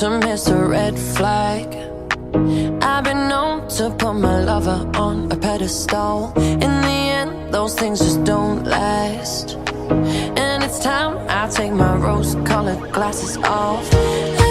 to miss a red flag. I've been known to put my lover on a pedestal. In the end, those things just don't last. And it's time I take my rose-colored glasses off.